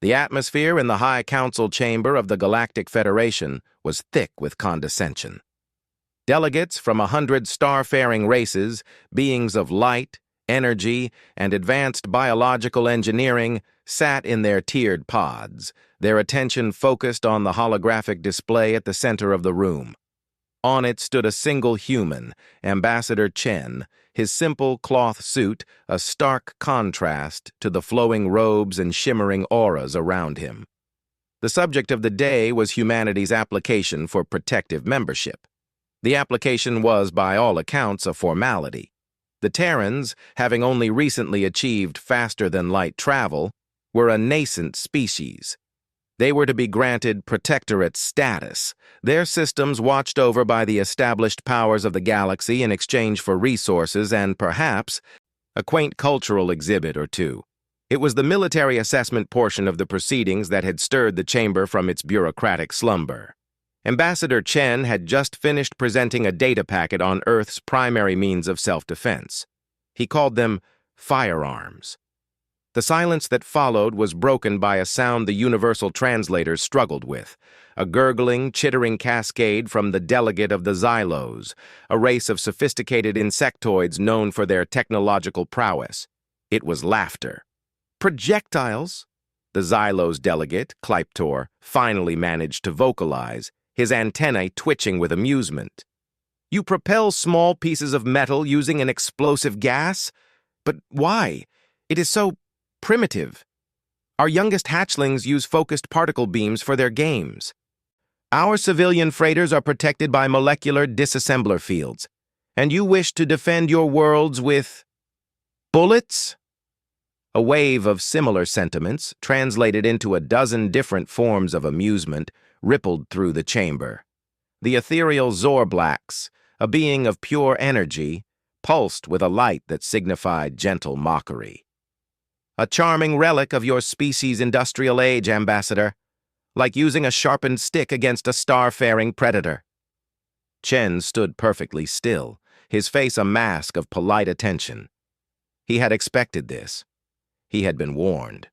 The atmosphere in the High Council chamber of the Galactic Federation was thick with condescension. Delegates from 100 star-faring races, beings of light, energy, and advanced biological engineering, sat in their tiered pods, their attention focused on the holographic display at the center of the room. On it stood a single human, Ambassador Chen, his simple cloth suit a stark contrast to the flowing robes and shimmering auras around him. The subject of the day was humanity's application for protective membership. The application was, by all accounts, a formality. The Terrans, having only recently achieved faster-than-light travel, were a nascent species. They were to be granted protectorate status, their systems watched over by the established powers of the galaxy in exchange for resources and, perhaps, a quaint cultural exhibit or two. It was the military assessment portion of the proceedings that had stirred the chamber from its bureaucratic slumber. Ambassador Chen had just finished presenting a data packet on Earth's primary means of self-defense. He called them Firearms. The silence that followed was broken by a sound the universal translators struggled with, a gurgling, chittering cascade from the delegate of the Xylos, a race of sophisticated insectoids known for their technological prowess. It was laughter. Projectiles? The Xylos delegate, Klyptor, finally managed to vocalize, his antennae twitching with amusement. You propel small pieces of metal using an explosive gas? But why? It is so primitive. Our youngest hatchlings use focused particle beams for their games. Our civilian freighters are protected by molecular disassembler fields, and you wish to defend your worlds with bullets? A wave of similar sentiments, translated into a dozen different forms of amusement, rippled through the chamber. The ethereal Zorblax, a being of pure energy, pulsed with a light that signified gentle mockery. A charming relic of your species' industrial age, Ambassador, like using a sharpened stick against a star-faring predator. Chen stood perfectly still, his face a mask of polite attention. He had expected this. He had been warned.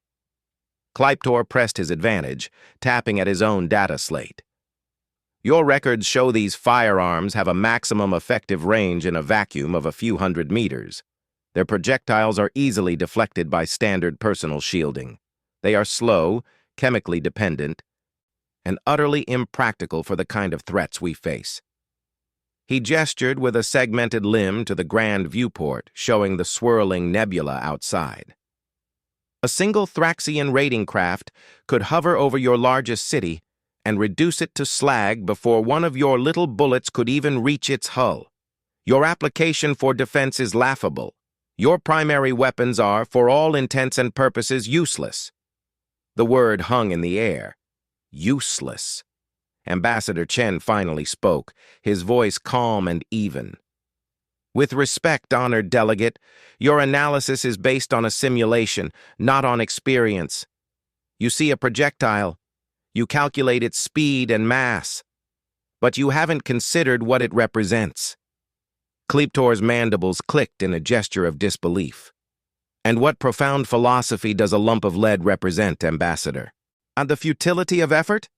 Klyptor pressed his advantage, tapping at his own data slate. Your records show these firearms have a maximum effective range in a vacuum of a few hundred meters. Their projectiles are easily deflected by standard personal shielding. They are slow, chemically dependent, and utterly impractical for the kind of threats we face. He gestured with a segmented limb to the grand viewport, showing the swirling nebula outside. A single Thraxian raiding craft could hover over your largest city and reduce it to slag before one of your little bullets could even reach its hull. Your application for defense is laughable. Your primary weapons are, for all intents and purposes, useless. The word hung in the air. Useless. Ambassador Chen finally spoke, his voice calm and even. With respect, honored delegate, your analysis is based on a simulation, not on experience. You see a projectile. You calculate its speed and mass. But you haven't considered what it represents. Klyptor's mandibles clicked in a gesture of disbelief. And what profound philosophy does a lump of lead represent, Ambassador? And the futility of effort?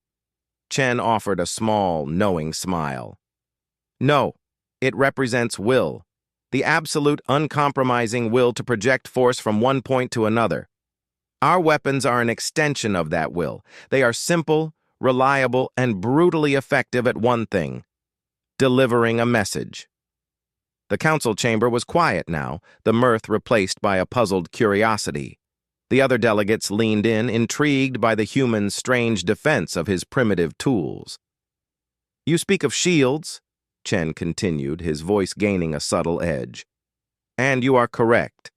Chen offered a small, knowing smile. No, it represents will, the absolute, uncompromising will to project force from one point to another. Our weapons are an extension of that will. They are simple, reliable, and brutally effective at one thing: delivering a message. The council chamber was quiet now, the mirth replaced by a puzzled curiosity. The other delegates leaned in, intrigued by the human's strange defense of his primitive tools. You speak of shields, Chen continued, his voice gaining a subtle edge. And you are correct.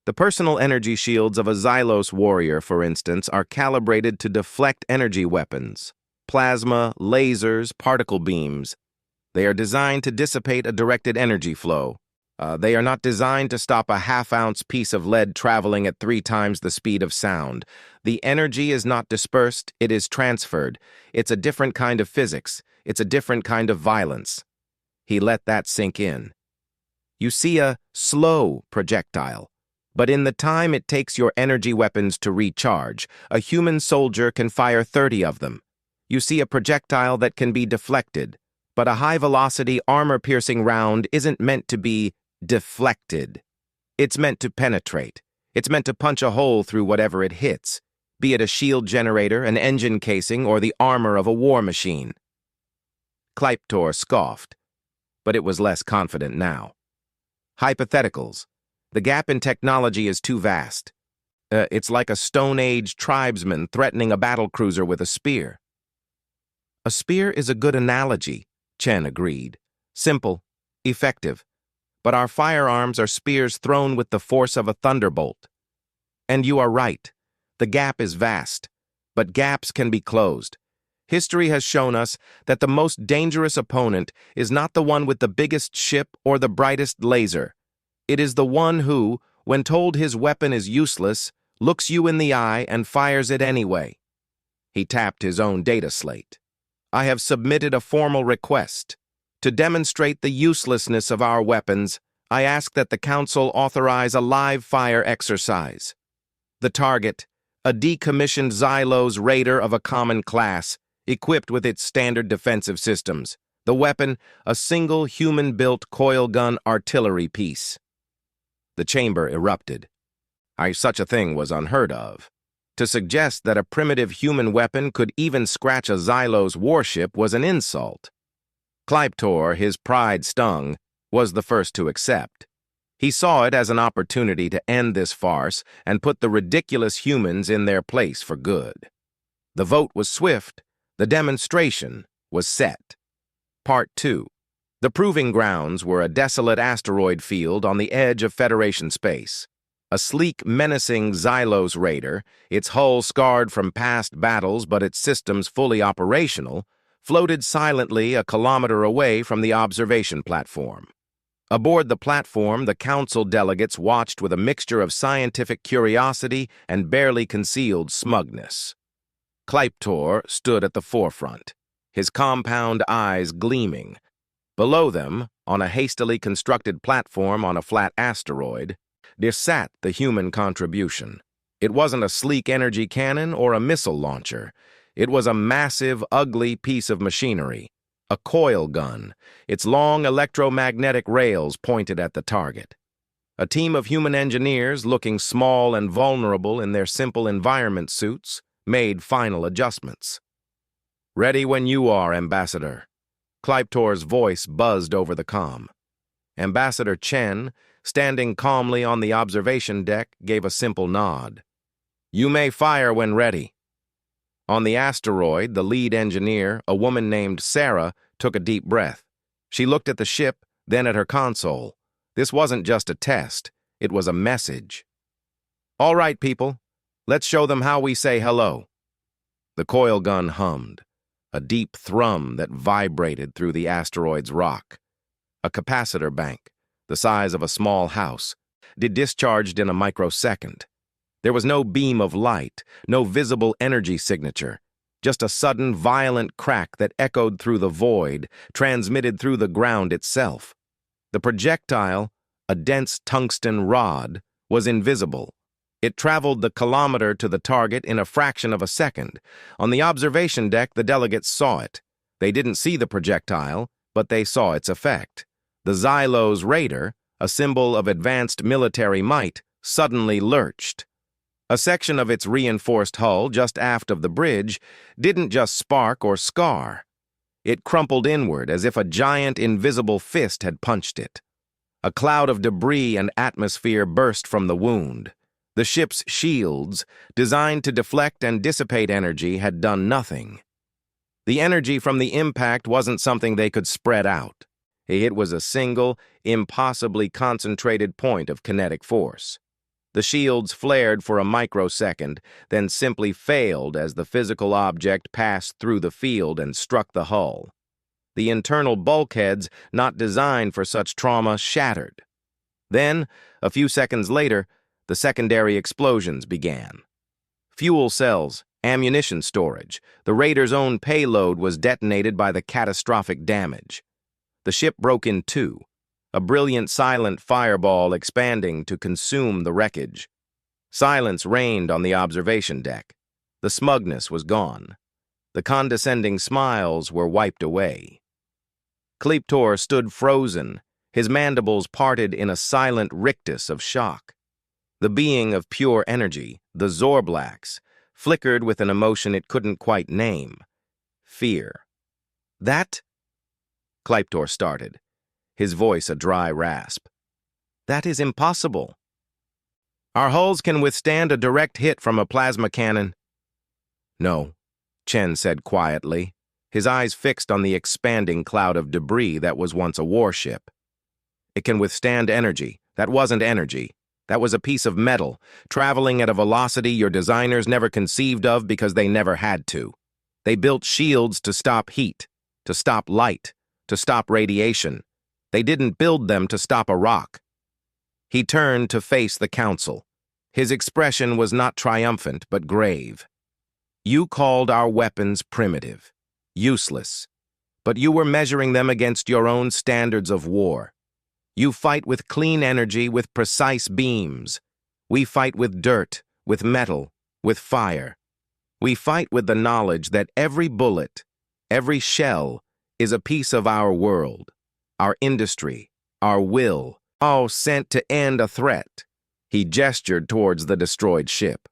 The personal energy shields of a Xylos warrior, for instance, are calibrated to deflect energy weapons, plasma, lasers, particle beams. They are designed to dissipate a directed energy flow. They are not designed to stop a half-ounce piece of lead traveling at 3 times the speed of sound. The energy is not dispersed, it is transferred. It's a different kind of physics. It's a different kind of violence. He let that sink in. You see a slow projectile, But in the time it takes your energy weapons to recharge, a human soldier can fire 30 of them. You see a projectile that can be deflected, but a high-velocity, armor-piercing round isn't meant to be deflected. It's meant to penetrate. It's meant to punch a hole through whatever it hits, be it a shield generator, an engine casing, or the armor of a war machine. Klyptor scoffed, but it was less confident now. Hypotheticals. The gap in technology is too vast. It's like a Stone Age tribesman threatening a battlecruiser with a spear. A spear is a good analogy, Chen agreed. Simple, effective. But our firearms are spears thrown with the force of a thunderbolt. And you are right. The gap is vast, but gaps can be closed. History has shown us that the most dangerous opponent is not the one with the biggest ship or the brightest laser. It is the one who, when told his weapon is useless, looks you in the eye and fires it anyway. He tapped his own data slate. I have submitted a formal request. To demonstrate the uselessness of our weapons, I ask that the Council authorize a live fire exercise. The target, a decommissioned Xylos raider of a common class, equipped with its standard defensive systems. The weapon, a single human-built coil gun artillery piece. The chamber erupted. Such a thing was unheard of. To suggest that a primitive human weapon could even scratch a Xylos warship was an insult. Klyptor, his pride stung, was the first to accept. He saw it as an opportunity to end this farce and put the ridiculous humans in their place for good. The vote was swift. The demonstration was set. Part 2. The proving grounds were a desolate asteroid field on the edge of Federation space. A sleek, menacing Xylos raider, its hull scarred from past battles but its systems fully operational, floated silently a kilometer away from the observation platform. Aboard the platform, the council delegates watched with a mixture of scientific curiosity and barely concealed smugness. Klyptor stood at the forefront, his compound eyes gleaming. Below them, on a hastily constructed platform on a flat asteroid, there sat the human contribution. It wasn't a sleek energy cannon or a missile launcher. It was a massive, ugly piece of machinery, a coil gun, its long electromagnetic rails pointed at the target. A team of human engineers, looking small and vulnerable in their simple environment suits, made final adjustments. "Ready when you are, Ambassador." Klyptor's voice buzzed over the comm. Ambassador Chen, standing calmly on the observation deck, gave a simple nod. "You may fire when ready." On the asteroid, the lead engineer, a woman named Sarah, took a deep breath. She looked at the ship, then at her console. This wasn't just a test, it was a message. "All right, people, let's show them how we say hello." The coil gun hummed, a deep thrum that vibrated through the asteroid's rock. A capacitor bank, the size of a small house, discharged in a microsecond. There was no beam of light, no visible energy signature, just a sudden, violent crack that echoed through the void, transmitted through the ground itself. The projectile, a dense tungsten rod, was invisible. It traveled the kilometer to the target in a fraction of a second. On the observation deck, the delegates saw it. They didn't see the projectile, but they saw its effect. The Xylos raider, a symbol of advanced military might, suddenly lurched. A section of its reinforced hull just aft of the bridge didn't just spark or scar. It crumpled inward as if a giant invisible fist had punched it. A cloud of debris and atmosphere burst from the wound. The ship's shields, designed to deflect and dissipate energy, had done nothing. The energy from the impact wasn't something they could spread out. It was a single, impossibly concentrated point of kinetic force. The shields flared for a microsecond, then simply failed as the physical object passed through the field and struck the hull. The internal bulkheads, not designed for such trauma, shattered. Then, a few seconds later, the secondary explosions began. Fuel cells, ammunition storage, the raider's own payload was detonated by the catastrophic damage. The ship broke in two. a brilliant silent fireball expanding to consume the wreckage. Silence reigned on the observation deck. The smugness was gone. The condescending smiles were wiped away. Kleeptor stood frozen, his mandibles parted in a silent rictus of shock. The being of pure energy, the Zorblax, flickered with an emotion it couldn't quite name. Fear. That? Kleeptor started, his voice a dry rasp. That is impossible. Our hulls can withstand a direct hit from a plasma cannon. No, Chen said quietly, his eyes fixed on the expanding cloud of debris that was once a warship. It can withstand energy. That wasn't energy. That was a piece of metal, traveling at a velocity your designers never conceived of because they never had to. They built shields to stop heat, to stop light, to stop radiation. They didn't build them to stop a rock. He turned to face the council. His expression was not triumphant, but grave. You called our weapons primitive, useless, but you were measuring them against your own standards of war. You fight with clean energy, with precise beams. We fight with dirt, with metal, with fire. We fight with the knowledge that every bullet, every shell, is a piece of our world, our industry, our will, all sent to end a threat. He gestured towards the destroyed ship.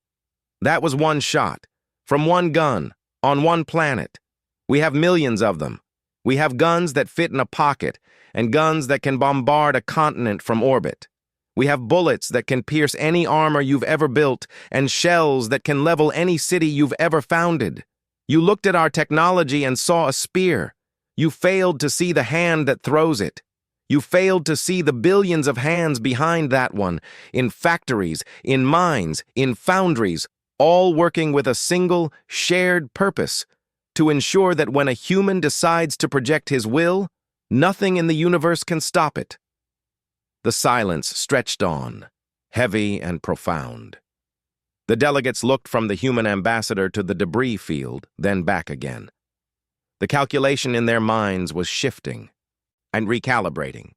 That was one shot, from one gun, on one planet. We have millions of them. We have guns that fit in a pocket, and guns that can bombard a continent from orbit. We have bullets that can pierce any armor you've ever built, and shells that can level any city you've ever founded. You looked at our technology and saw a spear. You failed to see the hand that throws it. You failed to see the billions of hands behind that one, in factories, in mines, in foundries, all working with a single, shared purpose, to ensure that when a human decides to project his will, nothing in the universe can stop it. The silence stretched on, heavy and profound. The delegates looked from the human ambassador to the debris field, then back again. The calculation in their minds was shifting and recalibrating.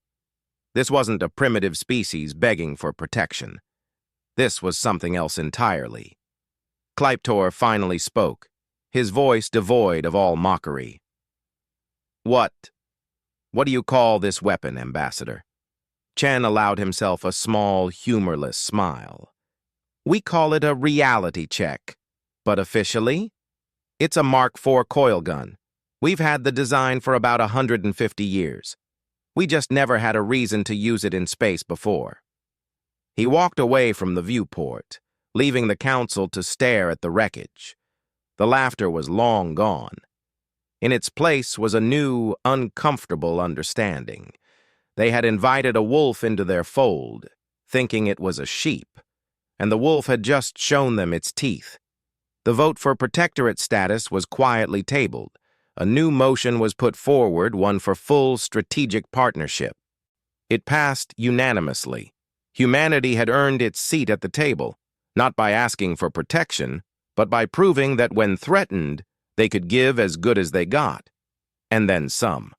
This wasn't a primitive species begging for protection. This was something else entirely. Kleeptor finally spoke, his voice devoid of all mockery. What do you call this weapon, Ambassador? Chen allowed himself a small, humorless smile. We call it a reality check, but officially, it's a Mark IV coil gun. We've had the design for about 150 years. We just never had a reason to use it in space before. He walked away from the viewport, leaving the council to stare at the wreckage. The laughter was long gone. In its place was a new, uncomfortable understanding. They had invited a wolf into their fold, thinking it was a sheep, and the wolf had just shown them its teeth. The vote for protectorate status was quietly tabled. A new motion was put forward, one for full strategic partnership. It passed unanimously. Humanity had earned its seat at the table, not by asking for protection, but by proving that when threatened, they could give as good as they got, and then some.